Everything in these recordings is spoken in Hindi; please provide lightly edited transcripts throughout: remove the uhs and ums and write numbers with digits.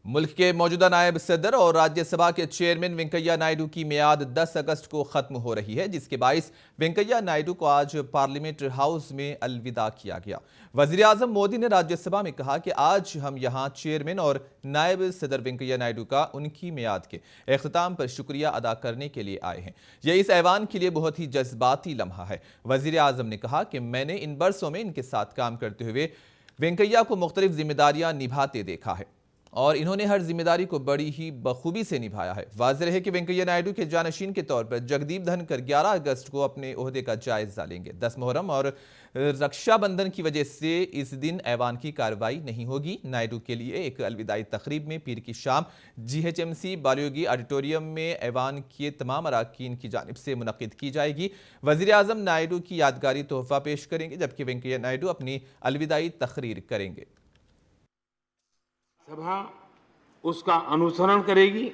मुल्क के मौजूदा नायब सदर और राज्यसभा के चेयरमैन वेंकैया नायडू की मियाद 10 अगस्त को खत्म हो रही है, जिसके बाइस वेंकैया नायडू को आज पार्लियामेंट हाउस में अलविदा किया गया। वजीर आजम मोदी ने राज्यसभा में कहा कि आज हम यहां चेयरमैन और नायब सदर वेंकैया नायडू का उनकी मियाद के अख्ताम पर शुक्रिया अदा करने के लिए आए हैं। यह इस ऐवान के लिए बहुत ही जज्बाती लम्हा है। वजीर आजम ने कहा कि मैंने इन बरसों में इनके साथ काम करते हुए वेंकैया को मुख्तलिफ जिम्मेदारियां निभाते देखा है और इन्होंने हर जिम्मेदारी को बड़ी ही बखूबी से निभाया है। वाज़ेह है कि वेंकैया नायडू के जानशीन के तौर पर जगदीप धनखड़ 11 अगस्त को अपने ओहदे का जायजा लेंगे। 10 मुहर्रम और रक्षाबंधन की वजह से इस दिन ऐवान की कार्रवाई नहीं होगी। नायडू के लिए एक अलविदाई तकरीब में पीर की शाम GHMC बालियोगी ऑडिटोरियम में ऐवान के तमाम अरकान की जानिब से मुनक्किद की जाएगी। वज़ीर आज़म नायडू की यादगारी तोहफा पेश करेंगे, जबकि वेंकैया नायडू अपनी अलविदाई तकरीर करेंगे। सभा उसका अनुसरण करेगी,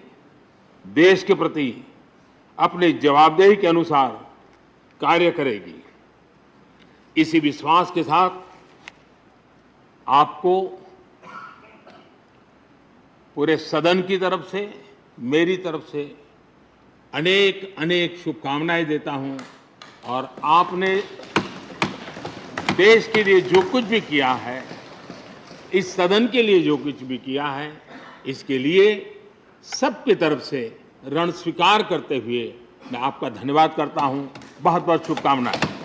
देश के प्रति अपने जवाबदेही के अनुसार कार्य करेगी। इसी विश्वास के साथ आपको पूरे सदन की तरफ से, मेरी तरफ से अनेक अनेक शुभकामनाएं देता हूं और आपने देश के लिए जो कुछ भी किया है, इस सदन के लिए जो कुछ भी किया है, इसके लिए सबकी तरफ से ऋण स्वीकार करते हुए मैं आपका धन्यवाद करता हूं। बहुत बहुत शुभकामनाएं।